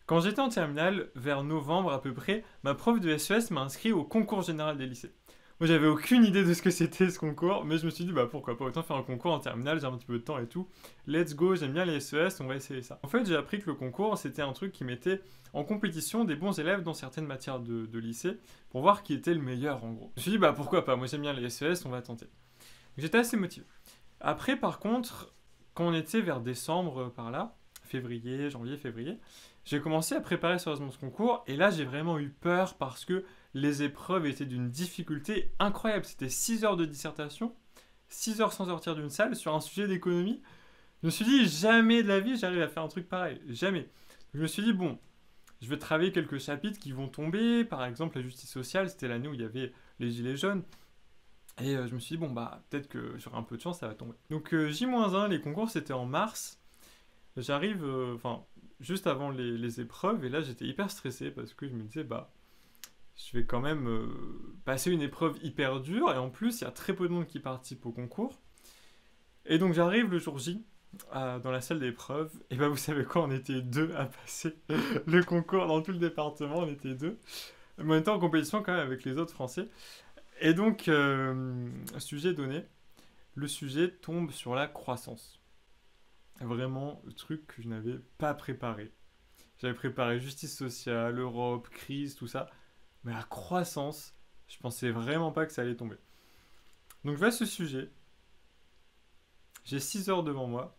Quand j'étais en terminale, vers novembre à peu près, ma prof de SES m'a inscrit au concours général des lycées. Moi, j'avais aucune idée de ce que c'était ce concours, mais je me suis dit, bah pourquoi pas, autant faire un concours en terminale, j'ai un petit peu de temps et tout. Let's go, j'aime bien les SES, on va essayer ça. En fait, j'ai appris que le concours, c'était un truc qui mettait en compétition des bons élèves dans certaines matières de lycée, pour voir qui était le meilleur en gros. Je me suis dit, bah pourquoi pas, moi j'aime bien les SES, on va tenter. J'étais assez motivé. Après, par contre, quand on était vers décembre par là, février, janvier, février, j'ai commencé à préparer sérieusement ce concours et là j'ai vraiment eu peur parce que les épreuves étaient d'une difficulté incroyable. C'était 6 heures de dissertation, 6 heures sans sortir d'une salle sur un sujet d'économie. Je me suis dit jamais de la vie j'arrive à faire un truc pareil, jamais. Je me suis dit bon, je vais travailler quelques chapitres qui vont tomber, par exemple la justice sociale, c'était l'année où il y avait les gilets jaunes. Et je me suis dit, bon, bah, peut-être que j'aurai un peu de chance, ça va tomber. Donc, J-1, les concours, c'était en mars. J'arrive, enfin, juste avant les épreuves, et là, j'étais hyper stressé parce que je me disais, bah, je vais quand même passer une épreuve hyper dure, et en plus, il y a très peu de monde qui participe au concours. Et donc, j'arrive le jour J, dans la salle d'épreuve, et bah, vous savez quoi, on était deux à passer le concours dans tout le département, on était deux. Mais on était en compétition quand même avec les autres Français. Et donc, sujet donné, le sujet tombe sur la croissance. Vraiment, le truc que je n'avais pas préparé. J'avais préparé justice sociale, Europe, crise, tout ça. Mais la croissance, je pensais vraiment pas que ça allait tomber. Donc, je vois ce sujet. J'ai 6 heures devant moi.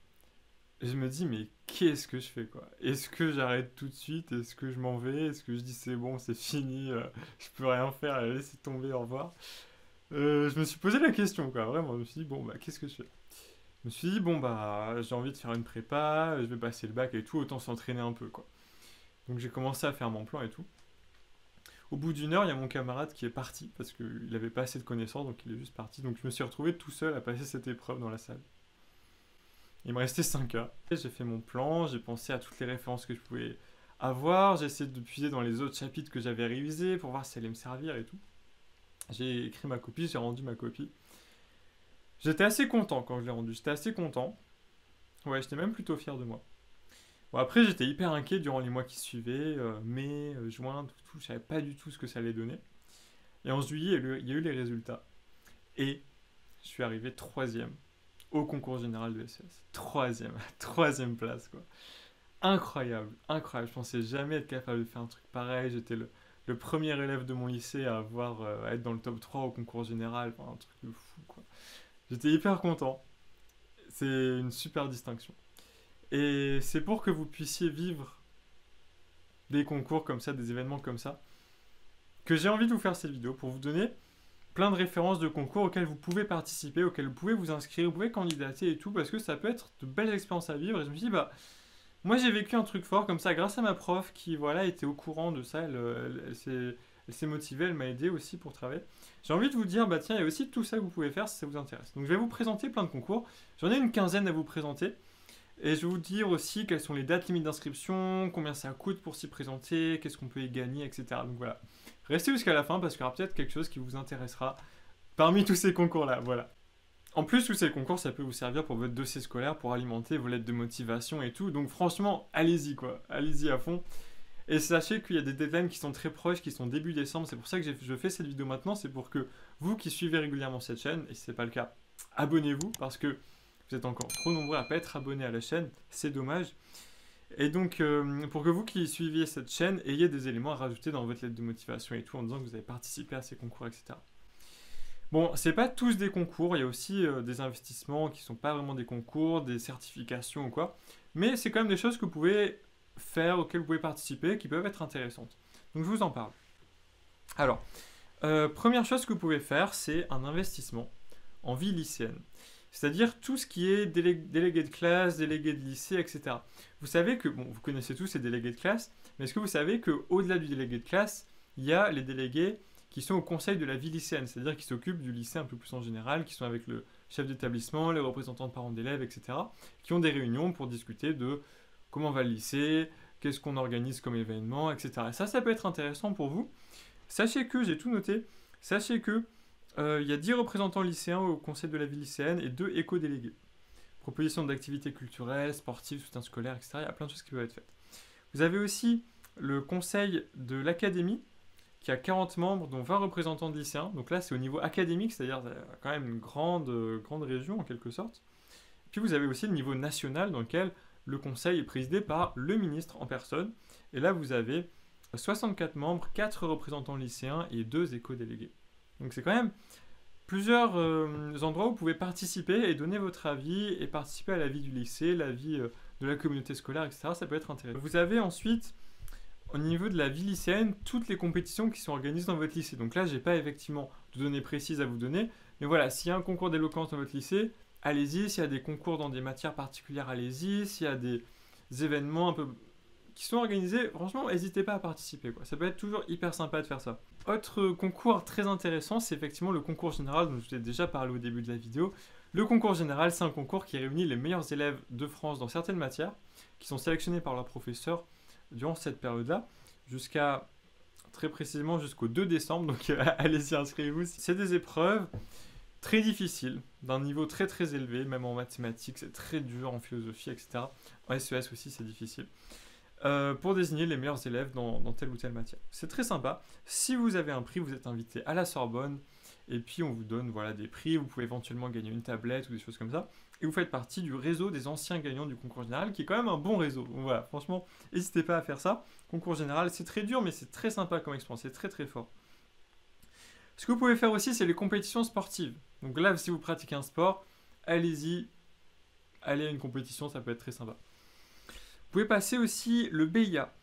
Et je me dis, mais qu'est-ce que je fais quoi? Est-ce que j'arrête tout de suite? Est-ce que je m'en vais? Est-ce que je dis c'est bon, c'est fini, je peux rien faire, allez, laissez tomber, au revoir? Je me suis posé la question, quoi, vraiment. Je me suis dit, bon, bah, qu'est-ce que je fais? Je me suis dit, bon, bah, j'ai envie de faire une prépa, je vais passer le bac et tout, autant s'entraîner un peu, quoi. Donc j'ai commencé à faire mon plan et tout. Au bout d'une heure, il y a mon camarade qui est parti parce qu'il avait pas assez de connaissances, donc il est juste parti. Donc je me suis retrouvé tout seul à passer cette épreuve dans la salle. Il me restait 5 heures. J'ai fait mon plan, j'ai pensé à toutes les références que je pouvais avoir, j'ai essayé de puiser dans les autres chapitres que j'avais révisés pour voir si ça allait me servir et tout. J'ai écrit ma copie, j'ai rendu ma copie. J'étais assez content quand je l'ai rendu, j'étais assez content. Ouais, j'étais même plutôt fier de moi. Bon, après, j'étais hyper inquiet durant les mois qui suivaient, mai, juin, tout, je savais pas du tout ce que ça allait donner. Et en juillet, il y a eu les résultats. Et je suis arrivé troisième au concours général de SES. Troisième, troisième place, quoi. Incroyable, incroyable. Je pensais jamais être capable de faire un truc pareil. J'étais le premier élève de mon lycée à avoir à être dans le top 3 au concours général. Enfin, un truc de fou, quoi. J'étais hyper content. C'est une super distinction. Et c'est pour que vous puissiez vivre des concours comme ça, des événements comme ça, que j'ai envie de vous faire cette vidéo pour vous donner plein de références de concours auxquels vous pouvez participer, auxquels vous pouvez vous inscrire, vous pouvez candidater et tout, parce que ça peut être de belles expériences à vivre. Et je me suis dit, bah, moi j'ai vécu un truc fort comme ça grâce à ma prof qui, voilà, était au courant de ça, elle s'est motivée, elle m'a aidé aussi pour travailler. J'ai envie de vous dire, bah tiens, il y a aussi tout ça que vous pouvez faire si ça vous intéresse. Donc je vais vous présenter plein de concours. J'en ai une quinzaine à vous présenter. Et je vais vous dire aussi quelles sont les dates limites d'inscription, combien ça coûte pour s'y présenter, qu'est-ce qu'on peut y gagner, etc. Donc voilà. Restez jusqu'à la fin parce qu'il y aura peut-être quelque chose qui vous intéressera parmi tous ces concours-là. Voilà. En plus, tous ces concours, ça peut vous servir pour votre dossier scolaire, pour alimenter vos lettres de motivation et tout. Donc franchement, allez-y quoi. Allez-y à fond. Et sachez qu'il y a des deadlines qui sont très proches, qui sont début décembre. C'est pour ça que je fais cette vidéo maintenant. C'est pour que vous qui suivez régulièrement cette chaîne, et si ce n'est pas le cas, abonnez-vous parce que vous êtes encore trop nombreux à ne pas être abonnés à la chaîne. C'est dommage. Et donc, pour que vous qui suiviez cette chaîne ayez des éléments à rajouter dans votre lettre de motivation et tout en disant que vous avez participé à ces concours, etc. Bon, c'est pas tous des concours, il y a aussi des investissements qui sont pas vraiment des concours, des certifications ou quoi, mais c'est quand même des choses que vous pouvez faire, auxquelles vous pouvez participer, qui peuvent être intéressantes. Donc je vous en parle. Alors, première chose que vous pouvez faire, c'est un investissement en vie lycéenne. C'est-à-dire tout ce qui est délégué de classe, délégué de lycée, etc. Vous savez que, bon, vous connaissez tous ces délégués de classe, mais est-ce que vous savez qu'au-delà du délégué de classe, il y a les délégués qui sont au conseil de la vie lycéenne, c'est-à-dire qui s'occupent du lycée un peu plus en général, qui sont avec le chef d'établissement, les représentants de parents d'élèves, etc., qui ont des réunions pour discuter de comment va le lycée, qu'est-ce qu'on organise comme événement, etc. Et ça peut être intéressant pour vous. Sachez que, j'ai tout noté, sachez que il y a 10 représentants lycéens au conseil de la vie lycéenne et 2 éco-délégués. Proposition d'activités culturelles, sportives, soutien scolaire, etc. Il y a plein de choses qui peuvent être faites. Vous avez aussi le conseil de l'académie, qui a 40 membres, dont 20 représentants de lycéens. Donc là, c'est au niveau académique, c'est-à-dire quand même une grande région en quelque sorte. Puis vous avez aussi le niveau national, dans lequel le conseil est présidé par le ministre en personne. Et là, vous avez 64 membres, 4 représentants lycéens et 2 éco-délégués. Donc c'est quand même plusieurs endroits où vous pouvez participer et donner votre avis et participer à la vie du lycée, la vie de la communauté scolaire, etc. Ça peut être intéressant. Vous avez ensuite, au niveau de la vie lycéenne, toutes les compétitions qui sont organisées dans votre lycée. Donc là, j'ai pas effectivement de données précises à vous donner, mais voilà, s'il y a un concours d'éloquence dans votre lycée, allez-y. S'il y a des concours dans des matières particulières, allez-y. S'il y a des événements un peu qui sont organisés, franchement, n'hésitez pas à participer, quoi. Ça peut être toujours hyper sympa de faire ça. Autre concours très intéressant, c'est effectivement le concours général dont je vous ai déjà parlé au début de la vidéo. Le concours général, c'est un concours qui réunit les meilleurs élèves de France dans certaines matières, qui sont sélectionnés par leurs professeurs durant cette période-là, jusqu'à très précisément jusqu'au 2 décembre, donc allez-y, inscrivez-vous. C'est des épreuves très difficiles, d'un niveau très très élevé, même en mathématiques, c'est très dur, en philosophie, etc. En SES aussi, c'est difficile. Pour désigner les meilleurs élèves dans telle ou telle matière. C'est très sympa. Si vous avez un prix, vous êtes invité à la Sorbonne, et puis on vous donne voilà, des prix, vous pouvez éventuellement gagner une tablette ou des choses comme ça, et vous faites partie du réseau des anciens gagnants du concours général, qui est quand même un bon réseau. Donc voilà, franchement, n'hésitez pas à faire ça. Concours général, c'est très dur, mais c'est très sympa comme expérience, c'est très très fort. Ce que vous pouvez faire aussi, c'est les compétitions sportives. Donc là, si vous pratiquez un sport, allez-y, allez à une compétition, ça peut être très sympa. Vous pouvez passer aussi le BIA.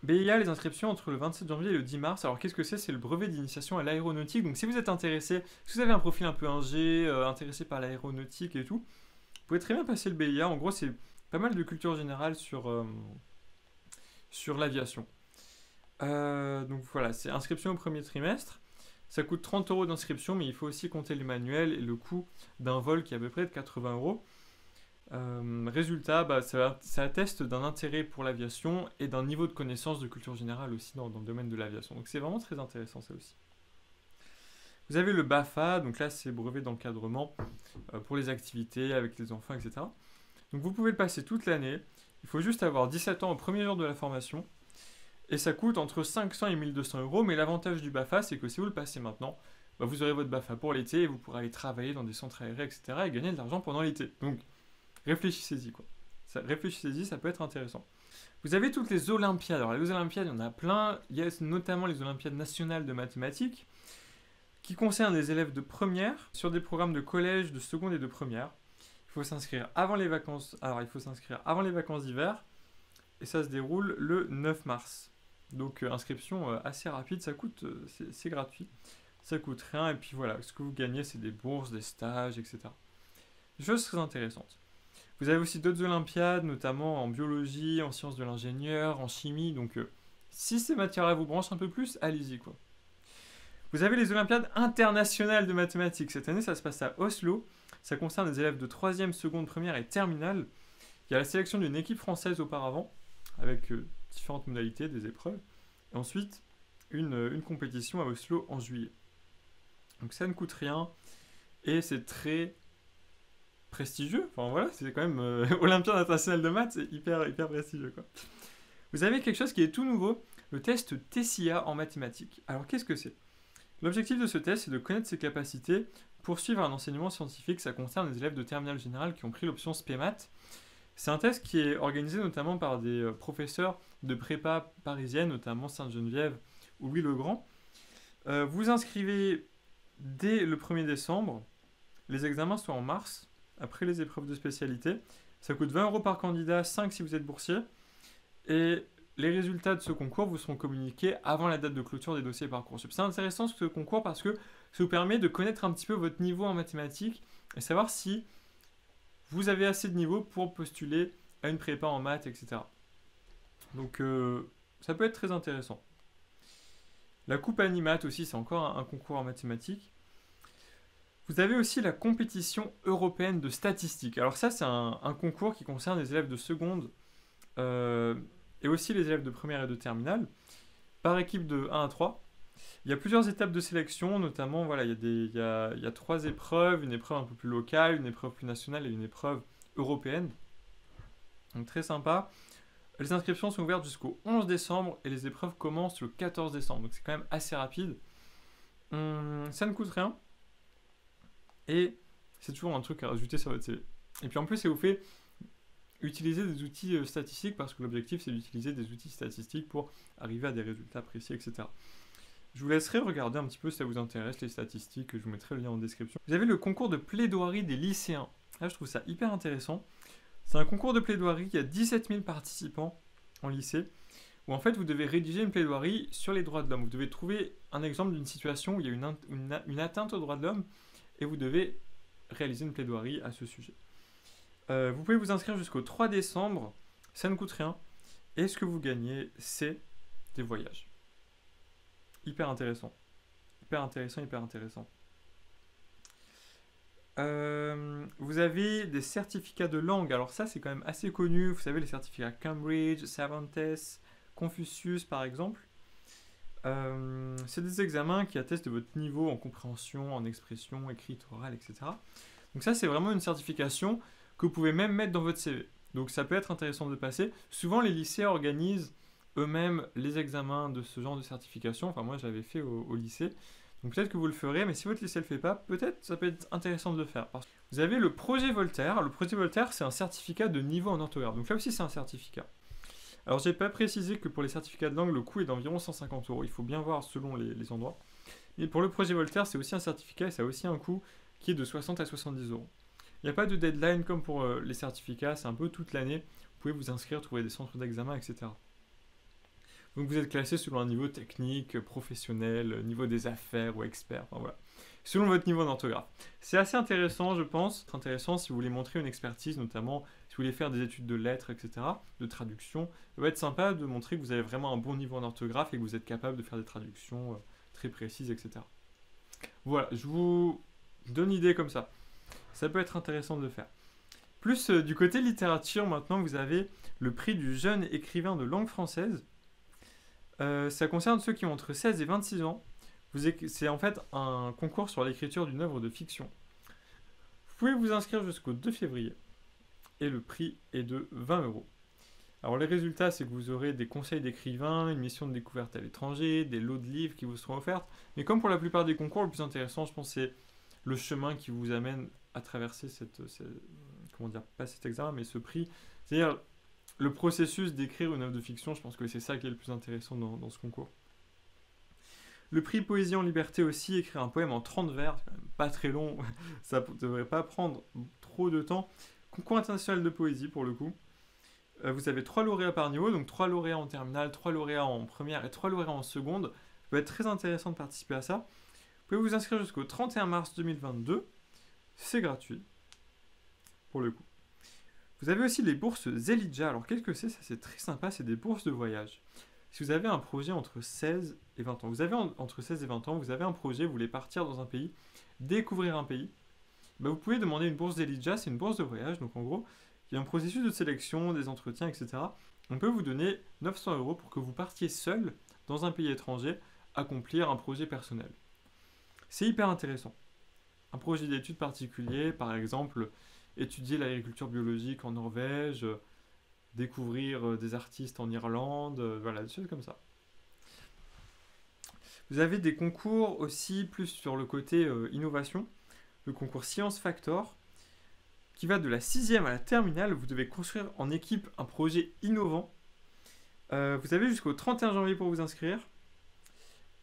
BIA, les inscriptions entre le 27 janvier et le 10 mars. Alors qu'est-ce que c'est? C'est le brevet d'initiation à l'aéronautique. Donc si vous êtes intéressé, si vous avez un profil un peu ingé, intéressé par l'aéronautique et tout, vous pouvez très bien passer le BIA. En gros, c'est pas mal de culture générale sur l'aviation. Donc voilà, c'est inscription au premier trimestre. Ça coûte 30 € d'inscription, mais il faut aussi compter les manuels et le coût d'un vol qui est à peu près de 80 €. Résultat, ça atteste d'un intérêt pour l'aviation et d'un niveau de connaissance de culture générale aussi dans le domaine de l'aviation. Donc c'est vraiment très intéressant ça aussi. Vous avez le BAFA, donc là c'est brevet d'encadrement pour les activités avec les enfants, etc. Donc vous pouvez le passer toute l'année. Il faut juste avoir 17 ans au premier jour de la formation. Et ça coûte entre 500 et 1200 €. Mais l'avantage du BAFA, c'est que si vous le passez maintenant, vous aurez votre BAFA pour l'été et vous pourrez aller travailler dans des centres aérés, etc. et gagner de l'argent pendant l'été. Donc réfléchissez-y, quoi. Réfléchissez-y, ça peut être intéressant. Vous avez toutes les Olympiades. Alors les Olympiades, il y en a plein. Il y a notamment les Olympiades nationales de mathématiques qui concernent les élèves de première sur des programmes de collège, de seconde et de première. Il faut s'inscrire avant les vacances. Alors il faut s'inscrire avant les vacances d'hiver et ça se déroule le 9 mars. Donc inscription assez rapide, ça coûte, c'est gratuit. Ça coûte rien et puis voilà, ce que vous gagnez c'est des bourses, des stages, etc. Des choses très intéressantes. Vous avez aussi d'autres Olympiades, notamment en biologie, en sciences de l'ingénieur, en chimie. Donc, si ces matières-là vous branchent un peu plus, allez-y, quoi. Vous avez les Olympiades internationales de mathématiques. Cette année, ça se passe à Oslo. Ça concerne les élèves de 3e, seconde, première et terminale. Il y a la sélection d'une équipe française auparavant, avec différentes modalités, des épreuves. Et ensuite, une compétition à Oslo en juillet. Donc ça ne coûte rien. Et c'est très prestigieux, enfin voilà, c'est quand même Olympiade internationale de maths, c'est hyper prestigieux, quoi. Vous avez quelque chose qui est tout nouveau, le test TESIA en mathématiques. Alors qu'est-ce que c'est? L'objectif de ce test, c'est de connaître ses capacités pour suivre un enseignement scientifique. Ça concerne les élèves de terminale générale qui ont pris l'option SPEMAT. C'est un test qui est organisé notamment par des professeurs de prépa parisienne, notamment Sainte-Geneviève ou Louis-le-Grand. Vous inscrivez dès le 1er décembre. Les examens sont en mars, après les épreuves de spécialité. Ça coûte 20 € par candidat, 5 si vous êtes boursier. Et les résultats de ce concours vous seront communiqués avant la date de clôture des dossiers Parcoursup. C'est intéressant ce concours parce que ça vous permet de connaître un petit peu votre niveau en mathématiques et savoir si vous avez assez de niveau pour postuler à une prépa en maths, etc. Donc ça peut être très intéressant. La Coupe Animat aussi, c'est encore un concours en mathématiques. Vous avez aussi la compétition européenne de statistiques. Alors ça, c'est un concours qui concerne les élèves de seconde et aussi les élèves de première et de terminale, par équipe de 1 à 3. Il y a plusieurs étapes de sélection, notamment, voilà, il y a 3 épreuves, une épreuve un peu plus locale, une épreuve plus nationale et une épreuve européenne. Donc très sympa. Les inscriptions sont ouvertes jusqu'au 11 décembre et les épreuves commencent le 14 décembre. Donc c'est quand même assez rapide. Ça ne coûte rien. Et c'est toujours un truc à rajouter sur votre CV. Et puis en plus, ça vous fait utiliser des outils statistiques parce que l'objectif c'est d'utiliser des outils statistiques pour arriver à des résultats précis, etc. Je vous laisserai regarder un petit peu si ça vous intéresse, les statistiques, je vous mettrai le lien en description. Vous avez le concours de plaidoirie des lycéens. Là, je trouve ça hyper intéressant. C'est un concours de plaidoirie, il y a 17 000 participants en lycée, où en fait vous devez rédiger une plaidoirie sur les droits de l'homme. Vous devez trouver un exemple d'une situation où il y a une atteinte aux droits de l'homme, et vous devez réaliser une plaidoirie à ce sujet. Vous pouvez vous inscrire jusqu'au 3 décembre, ça ne coûte rien, et ce que vous gagnez, c'est des voyages. Hyper intéressant. Hyper intéressant, hyper intéressant. Vous avez des certificats de langue. Alors ça, c'est quand même assez connu. Vous savez, les certificats Cambridge, Cervantes, Confucius, par exemple. C'est des examens qui attestent de votre niveau en compréhension, en expression, écrite, orale, etc. Donc ça, c'est vraiment une certification que vous pouvez même mettre dans votre CV. Donc ça peut être intéressant de passer. Souvent, les lycées organisent eux-mêmes les examens de ce genre de certification. Enfin, moi, je l'avais fait au lycée. Donc peut-être que vous le ferez, mais si votre lycée ne le fait pas, peut-être ça peut être intéressant de le faire. Vous avez le projet Voltaire. Le projet Voltaire, c'est un certificat de niveau en orthographe. Donc là aussi, c'est un certificat. Alors, je n'ai pas précisé que pour les certificats de langue, le coût est d'environ 150 €. Il faut bien voir selon les endroits. Et pour le projet Voltaire, c'est aussi un certificat et ça a aussi un coût qui est de 60 à 70 €. Il n'y a pas de deadline comme pour les certificats, c'est un peu toute l'année. Vous pouvez vous inscrire, trouver des centres d'examen, etc. Donc vous êtes classé selon un niveau technique, professionnel, niveau des affaires ou expert, enfin voilà. Selon votre niveau d'orthographe. C'est assez intéressant, je pense. C'est intéressant si vous voulez montrer une expertise, notamment si vous voulez faire des études de lettres, etc., de traduction. Ça va être sympa de montrer que vous avez vraiment un bon niveau en orthographe et que vous êtes capable de faire des traductions très précises, etc. Voilà, je vous donne une idée comme ça. Ça peut être intéressant de le faire. Plus du côté littérature, maintenant, vous avez le prix du jeune écrivain de langue française. Ça concerne ceux qui ont entre 16 et 26 ans. C'est en fait un concours sur l'écriture d'une œuvre de fiction. Vous pouvez vous inscrire jusqu'au 2 février. Et le prix est de 20 €. Alors les résultats, c'est que vous aurez des conseils d'écrivain, une mission de découverte à l'étranger, des lots de livres qui vous seront offerts. Mais comme pour la plupart des concours, le plus intéressant, je pense, c'est le chemin qui vous amène à traverser comment dire, pas cet examen, mais ce prix. C'est-à-dire le processus d'écrire une œuvre de fiction, je pense que c'est ça qui est le plus intéressant dans ce concours. Le prix Poésie en Liberté aussi, écrire un poème en 30 vers, c'est quand même pas très long, ça ne devrait pas prendre trop de temps. Concours international de poésie pour le coup. Vous avez 3 lauréats par niveau, donc 3 lauréats en terminale, 3 lauréats en première et 3 lauréats en seconde. Ça peut être très intéressant de participer à ça. Vous pouvez vous inscrire jusqu'au 31 mars 2022. C'est gratuit, pour le coup. Vous avez aussi les bourses Zelidja. Alors, qu'est-ce que c'est? Ça, c'est très sympa, c'est des bourses de voyage. Si vous avez un projet entre 16 et 20 ans, entre 16 et 20 ans, vous avez un projet, vous voulez partir dans un pays, découvrir un pays, vous pouvez demander une bourse Zelidja, c'est une bourse de voyage, donc en gros, il y a un processus de sélection, des entretiens, etc. On peut vous donner 900 € pour que vous partiez seul dans un pays étranger, accomplir un projet personnel. C'est hyper intéressant. Un projet d'études particulier, par exemple, étudier l'agriculture biologique en Norvège, découvrir des artistes en Irlande, voilà, des choses comme ça. Vous avez des concours aussi plus sur le côté innovation, le concours Science Factor, qui va de la 6e à la terminale. Vous devez construire en équipe un projet innovant. Vous avez jusqu'au 31 janvier pour vous inscrire.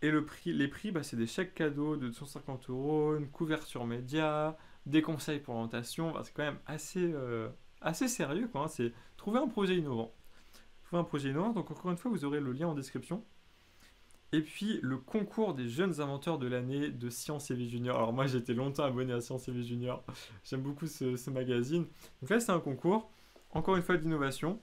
Et les prix, c'est des chèques cadeaux de 250 €, une couverture média, des conseils pour l'orientation. C'est quand même assez sérieux, quoi. C'est trouver un projet innovant. Donc encore une fois, vous aurez le lien en description. Et puis, le concours des jeunes inventeurs de l'année de Science et Vie Junior. Alors moi, j'étais longtemps abonné à Science et Vie Junior. J'aime beaucoup ce magazine. Donc là, c'est un concours, encore une fois, d'innovation,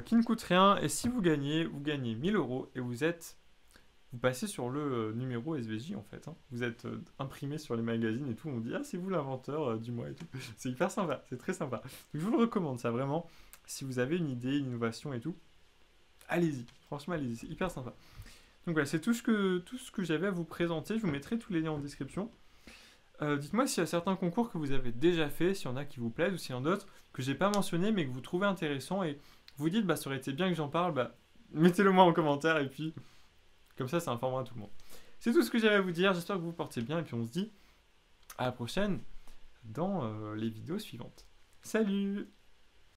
qui ne coûte rien. Et si vous gagnez 1000 € et vous passez sur le numéro SVJ en fait. Vous êtes imprimé sur les magazines et tout. On dit « Ah, c'est vous l'inventeur du mois et tout ». C'est hyper sympa, c'est très sympa. Donc je vous le recommande ça vraiment. Si vous avez une idée, une innovation et tout, allez-y. Franchement, allez-y, c'est hyper sympa. Donc voilà, c'est tout ce que j'avais à vous présenter. Je vous mettrai tous les liens en description. Dites-moi s'il y a certains concours que vous avez déjà fait, s'il y en a qui vous plaisent ou s'il y en a d'autres que j'ai pas mentionné mais que vous trouvez intéressants et vous dites, bah ça aurait été bien que j'en parle, bah mettez-le moi en commentaire et puis comme ça informera tout le monde. C'est tout ce que j'avais à vous dire, j'espère que vous vous portez bien et puis on se dit à la prochaine dans les vidéos suivantes. Salut!